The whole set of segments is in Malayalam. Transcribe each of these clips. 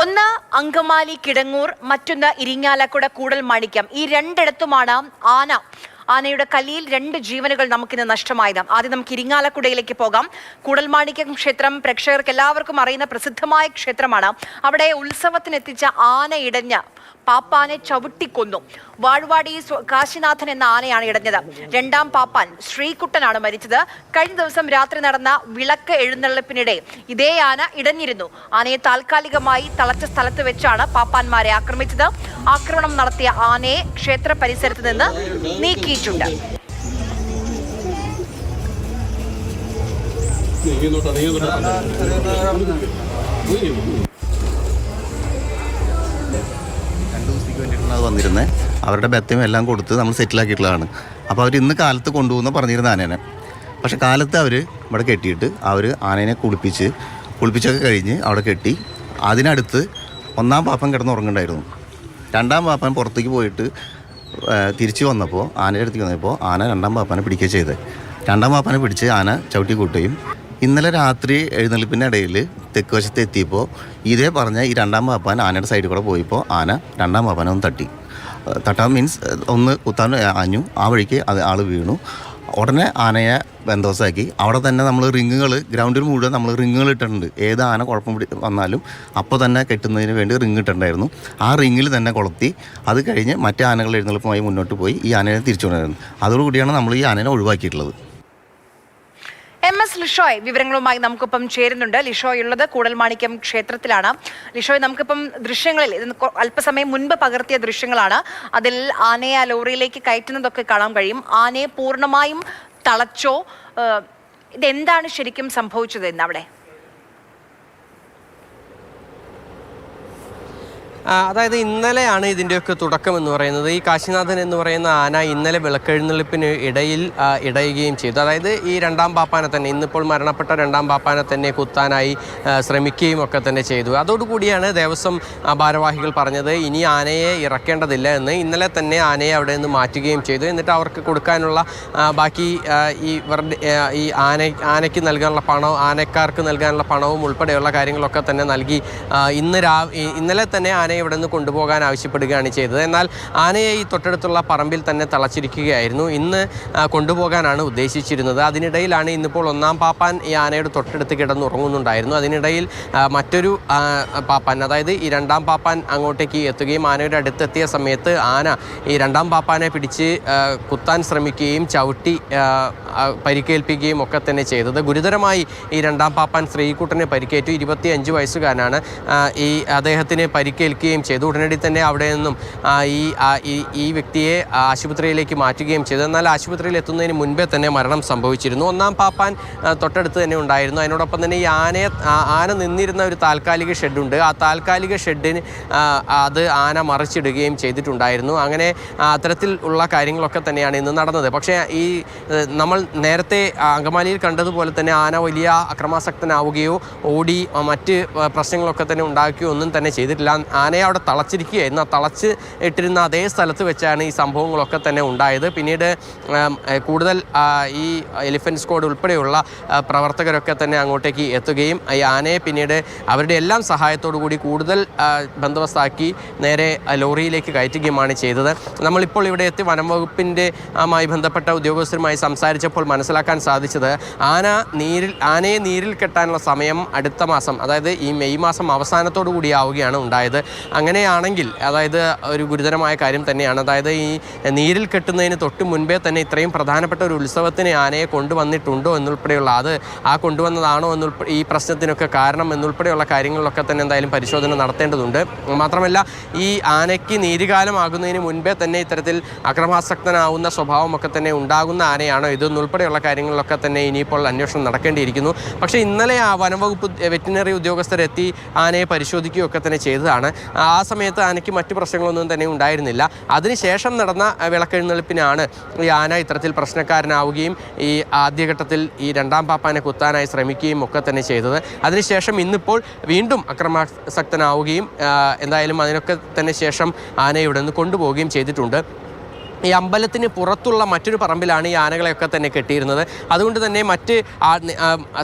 ഒന്ന് അങ്കമാലി കിടങ്ങൂർ, മറ്റൊന്ന് ഇരിങ്ങാലക്കുട കൂടൽമാണിക്യം. ഈ രണ്ടിടത്തുമാണ് ആനയുടെ കലിയിൽ 2 ജീവനുകൾ നമുക്കിന്ന് നഷ്ടമായത്. ആദ്യം നമുക്ക് ഇരിങ്ങാലക്കുടയിലേക്ക് പോകാം. കൂടൽമാണിക്യം ക്ഷേത്രം പ്രേക്ഷകർക്ക് എല്ലാവർക്കും അറിയുന്ന പ്രസിദ്ധമായ ക്ഷേത്രമാണ്. അവിടെ ഉത്സവത്തിനെത്തിച്ച ആന ഇടഞ്ഞ് പാപ്പാനെ ചവിട്ടിക്കൊന്നു. വാഴ്വാടി കാശിനാഥൻ എന്ന ആനയാണ് ഇടഞ്ഞത്. 2ാം പാപ്പാൻ ശ്രീകുട്ടനാണ് മരിച്ചത്. കഴിഞ്ഞ ദിവസം രാത്രി നടന്ന വിളക്ക് എഴുന്നള്ളിപ്പിനിടെ ഇതേ ആന ഇടഞ്ഞിരുന്നു. ആനയെ താൽക്കാലികമായി തളച്ച സ്ഥലത്ത് വെച്ചാണ് പാപ്പാന്മാരെ ആക്രമിച്ചത്. ആക്രമണം നടത്തിയ ആനയെ ക്ഷേത്ര പരിസരത്ത് നിന്ന് നീക്കിയിട്ടുണ്ട്. അത് വന്നിരുന്നത് അവരുടെ ബെത്തയും എല്ലാം കൊടുത്ത് നമ്മൾ സെറ്റിലാക്കിയിട്ടുള്ളതാണ്. അപ്പോൾ അവർ ഇന്ന് കാലത്ത് കൊണ്ടുപോകുന്ന പറഞ്ഞിരുന്ന ആനേനെ. പക്ഷെ കാലത്ത് അവർ ഇവിടെ കെട്ടിയിട്ട് അവർ ആനേനെ കുളിപ്പിച്ചൊക്കെ കഴിഞ്ഞ് അവിടെ കെട്ടി. അതിനടുത്ത് 1ാം പാപ്പൻ കിടന്നുറങ്ങുന്നുണ്ടായിരുന്നു. 2ാം പാപ്പൻ പുറത്തേക്ക് പോയിട്ട് തിരിച്ചു വന്നപ്പോൾ ആനയുടെ അടുത്തേക്ക് വന്നപ്പോൾ ആന 2ാം പാപ്പനെ പിടിക്കുകയും ചെയ്തത്. 2ാം പാപ്പനെ പിടിച്ച് ആന ചവിട്ടി കൂട്ടുകയും ഇന്നലെ രാത്രി എഴുന്നള്ളിപ്പിൻ്റെ ഇടയിൽ തെക്ക് വശത്ത് എത്തിയപ്പോൾ ഇതേ പറഞ്ഞ ഈ 2ാം പാപ്പാൻ ആനയുടെ സൈഡിൽ കൂടെ പോയപ്പോൾ ആന 2ാം പാപ്പാനെ ഒന്ന് തട്ടാൻ മീൻസ് ഒന്ന് കുത്താൻ ആഞ്ഞു. ആ വഴിക്ക് ആൾ വീണു. ഉടനെ ആനയെ ബന്ധോസാക്കി. അവിടെ തന്നെ നമ്മൾ ഗ്രൗണ്ടിൽ മുഴുവൻ നമ്മൾ റിങ്ങുകൾ ഇട്ടിട്ടുണ്ട്. ഏത് ആന കുഴപ്പം വന്നാലും അപ്പോൾ തന്നെ കെട്ടുന്നതിന് വേണ്ടി റിങ് ഇട്ടിട്ടുണ്ടായിരുന്നു. ആ റിങ്ങിൽ തന്നെ കൊളുത്തി അത് കഴിഞ്ഞ് മറ്റേ ആനകൾ എഴുന്നള്ളിപ്പുമായി മുന്നോട്ട് പോയി ഈ ആനയെ തിരിച്ചുകൊണ്ടായിരുന്നു. അതോടുകൂടിയാണ് നമ്മൾ ഈ ആനയെ ഒഴിവാക്കിയിട്ടുള്ളത്. MS ലിഷോയ് വിവരങ്ങളുമായി നമുക്കിപ്പം ചേരുന്നുണ്ട്. ലിഷോയ് ഉള്ളത് കൂടൽമാണിക്യം ക്ഷേത്രത്തിലാണ്. ലിഷോയ്, നമുക്കിപ്പം ദൃശ്യങ്ങളിൽ അല്പസമയം മുൻപ് പകർത്തിയ ദൃശ്യങ്ങളാണ്. അതിൽ ആനയെ ലോറിയിലേക്ക് കയറ്റുന്നതൊക്കെ കാണാൻ കഴിയും. ആനയെ പൂർണ്ണമായും തളച്ചോ? ഇതെന്താണ് ശരിക്കും സംഭവിച്ചത് എന്ന് അവിടെ? അതായത് ഇന്നലെയാണ് ഇതിൻ്റെയൊക്കെ തുടക്കം എന്ന് പറയുന്നത്. ഈ കാശിനാഥൻ എന്ന് പറയുന്ന ആന ഇന്നലെ വിളക്കെഴുന്നള്ളിപ്പിന് ഇടയുകയും ചെയ്തു. അതായത് ഈ 2ാം പാപ്പാനെ തന്നെ, ഇന്നിപ്പോൾ മരണപ്പെട്ട 2ാം പാപ്പാനെ തന്നെ കുത്താനായി ശ്രമിക്കുകയും ഒക്കെ തന്നെ ചെയ്തു. അതോടുകൂടിയാണ് ദേവസ്വം ഭാരവാഹികൾ പറഞ്ഞത് ഇനി ആനയെ ഇറക്കേണ്ടതില്ല എന്ന്. ഇന്നലെ തന്നെ ആനയെ അവിടെ നിന്ന് മാറ്റുകയും ചെയ്തു. എന്നിട്ട് അവർക്ക് കൊടുക്കാനുള്ള ബാക്കി ഈ ആനയ്ക്ക് നൽകാനുള്ള പണവും ആനക്കാർക്ക് നൽകാനുള്ള പണവും ഉൾപ്പെടെയുള്ള കാര്യങ്ങളൊക്കെ തന്നെ നൽകി ഇന്നലെ തന്നെ ആനയെ ഇവിടെ നിന്ന് കൊണ്ടുപോകാൻ ആവശ്യപ്പെടുകയാണ് ചെയ്തത്. എന്നാൽ ആനയെ ഈ തൊട്ടടുത്തുള്ള പറമ്പിൽ തന്നെ തളച്ചിരിക്കുകയായിരുന്നു. ഇന്ന് കൊണ്ടുപോകാനാണ് ഉദ്ദേശിച്ചിരുന്നത്. അതിനിടയിലാണ് ഇന്നിപ്പോൾ 1ാം പാപ്പാൻ ഈ ആനയുടെ തൊട്ടടുത്ത് കിടന്നുറങ്ങുന്നുണ്ടായിരുന്നു. അതിനിടയിൽ മറ്റൊരു പാപ്പാൻ, അതായത് ഈ 2ാം പാപ്പാൻ അങ്ങോട്ടേക്ക് എത്തുകയും ആനയുടെ അടുത്തെത്തിയ സമയത്ത് ആന ഈ 2ാം പാപ്പാനെ പിടിച്ച് കുത്താൻ ശ്രമിക്കുകയും ചവിട്ടി പരിക്കേൽപ്പിക്കുകയും ഒക്കെ തന്നെ ചെയ്തത്. ഗുരുതരമായി ഈ 2ാം പാപ്പാൻ ശ്രീകുട്ടനെ പരിക്കേറ്റു. 25 വയസ്സുകാരനാണ്. അദ്ദേഹത്തിന് പരിക്കേൽക്കുകയും ചെയ്തു. ഉടനടി തന്നെ അവിടെ നിന്നും ഈ വ്യക്തിയെ ആശുപത്രിയിലേക്ക് മാറ്റുകയും ചെയ്തു. എന്നാൽ ആശുപത്രിയിൽ എത്തുന്നതിന് മുൻപേ തന്നെ മരണം സംഭവിച്ചിരുന്നു. 1ാം പാപ്പാൻ തൊട്ടടുത്ത് തന്നെ ഉണ്ടായിരുന്നു. അതിനോടൊപ്പം തന്നെ ഈ ആന നിന്നിരുന്ന ഒരു താൽക്കാലിക ഷെഡുണ്ട്. ആ താൽക്കാലിക ഷെഡിന് അത് ആന മറിച്ചിടുകയും ചെയ്തിട്ടുണ്ടായിരുന്നു. അങ്ങനെ അത്തരത്തിൽ ഉള്ള കാര്യങ്ങളൊക്കെ തന്നെയാണ് ഇന്ന് നടന്നത്. പക്ഷേ ഈ നമ്മൾ നേരത്തെ അങ്കമാലിയിൽ കണ്ടതുപോലെ തന്നെ ആന വലിയ അക്രമാസക്തനാവുകയോ ഓടി മറ്റ് പ്രശ്നങ്ങളൊക്കെ തന്നെ ഉണ്ടാക്കുകയോ ഒന്നും തന്നെ ചെയ്തിട്ടില്ല. ആനയെ അവിടെ തളച്ചിരിക്കുകയായിരുന്നു. ആ തളച്ച് ഇട്ടിരുന്ന അതേ സ്ഥലത്ത് വെച്ചാണ് ഈ സംഭവങ്ങളൊക്കെ തന്നെ ഉണ്ടായത്. പിന്നീട് കൂടുതൽ ഈ എലിഫൻറ്റ് സ്ക്വാഡ് ഉൾപ്പെടെയുള്ള പ്രവർത്തകരൊക്കെ തന്നെ അങ്ങോട്ടേക്ക് എത്തുകയും ഈ ആനയെ പിന്നീട് അവരുടെ എല്ലാം സഹായത്തോടു കൂടി കൂടുതൽ ബന്ദോബസ്താക്കി നേരെ ലോറിയിലേക്ക് കയറ്റുകയുമാണ് ചെയ്തത്. നമ്മളിപ്പോൾ ഇവിടെ എത്തി വനം വകുപ്പിൻ്റെ ബന്ധപ്പെട്ട ഉദ്യോഗസ്ഥരുമായി സംസാരിച്ചപ്പോൾ മനസ്സിലാക്കാൻ സാധിച്ചത് ആനയെ നീരിൽ കെട്ടാനുള്ള സമയം അടുത്ത മാസം, അതായത് ഈ മെയ് മാസം അവസാനത്തോടു കൂടി ആവുകയാണ് ഉണ്ടായത്. അങ്ങനെയാണെങ്കിൽ അതായത് ഒരു ഗുരുതരമായ കാര്യം തന്നെയാണ്. അതായത് ഈ നീരിൽ കെട്ടുന്നതിന് തൊട്ട് മുൻപേ തന്നെ ഇത്രയും പ്രധാനപ്പെട്ട ഒരു ഉത്സവത്തിന് ആനയെ കൊണ്ടുവന്നിട്ടുണ്ടോ എന്നുൾപ്പെടെയുള്ള കൊണ്ടുവന്നതാണോ ഈ പ്രശ്നത്തിനൊക്കെ കാരണം എന്നുൾപ്പെടെയുള്ള കാര്യങ്ങളിലൊക്കെ തന്നെ എന്തായാലും പരിശോധന നടത്തേണ്ടതുണ്ട്. മാത്രമല്ല ഈ ആനയ്ക്ക് നീരുകാലമാകുന്നതിന് മുൻപേ തന്നെ ഇത്തരത്തിൽ അക്രമാസക്തനാവുന്ന സ്വഭാവമൊക്കെ തന്നെ ഉണ്ടാകുന്ന ആനയാണോ ഇതെന്നുൾപ്പെടെയുള്ള കാര്യങ്ങളിലൊക്കെ തന്നെ ഇനിയിപ്പോൾ അന്വേഷണം നടക്കേണ്ടിയിരിക്കുന്നു. പക്ഷേ ഇന്നലെ വനംവകുപ്പ് വെറ്റിനറി ഉദ്യോഗസ്ഥരെത്തി ആനയെ പരിശോധിക്കുകയൊക്കെ തന്നെ ചെയ്തതാണ്. ആ സമയത്ത് ആനയ്ക്ക് മറ്റു പ്രശ്നങ്ങളൊന്നും തന്നെ ഉണ്ടായിരുന്നില്ല. അതിനുശേഷം നടന്ന വിളക്കെഴുന്നള്ളിപ്പിനാണ് ഈ ആന ഇത്തരത്തിൽ പ്രശ്നക്കാരനാവുകയും ഈ ആദ്യഘട്ടത്തിൽ ഈ 2ാം പാപ്പാനെ കുത്താനായി ശ്രമിക്കുകയും ഒക്കെ തന്നെ ചെയ്തത്. അതിനുശേഷം ഇന്നിപ്പോൾ വീണ്ടും അക്രമാസക്തനാവുകയും എന്തായാലും അതിനൊക്കെ തന്നെ ശേഷം ആനയെ ഇവിടെ നിന്ന് കൊണ്ടുപോവുകയും ചെയ്തിട്ടുണ്ട്. ഈ അമ്പലത്തിന് പുറത്തുള്ള മറ്റൊരു പറമ്പിലാണ് ഈ ആനകളെയൊക്കെ തന്നെ കെട്ടിയിരുന്നത്. അതുകൊണ്ട് തന്നെ മറ്റ്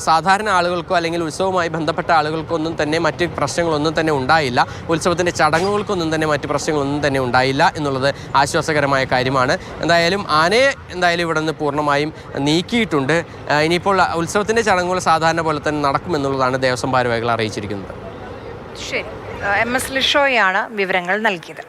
സാധാരണ ആളുകൾക്കോ അല്ലെങ്കിൽ ഉത്സവവുമായി ബന്ധപ്പെട്ട ആളുകൾക്കൊന്നും തന്നെ മറ്റ് പ്രശ്നങ്ങളൊന്നും തന്നെ ഉണ്ടായില്ല. ഉത്സവത്തിൻ്റെ ചടങ്ങുകൾക്കൊന്നും തന്നെ മറ്റ് പ്രശ്നങ്ങളൊന്നും തന്നെ ഉണ്ടായില്ല എന്നുള്ളത് ആശ്വാസകരമായ കാര്യമാണ്. എന്തായാലും ആനയെ ഇവിടെ നിന്ന് പൂർണ്ണമായും നീക്കിയിട്ടുണ്ട്. ഇനിയിപ്പോൾ ഉത്സവത്തിൻ്റെ ചടങ്ങുകൾ സാധാരണ പോലെ തന്നെ നടക്കുമെന്നുള്ളതാണ് ദേവസ്വം ഭാരവാഹികൾ അറിയിച്ചിരിക്കുന്നത്. ശരി, MS ലിഷോയാണ് വിവരങ്ങൾ നൽകിയത്.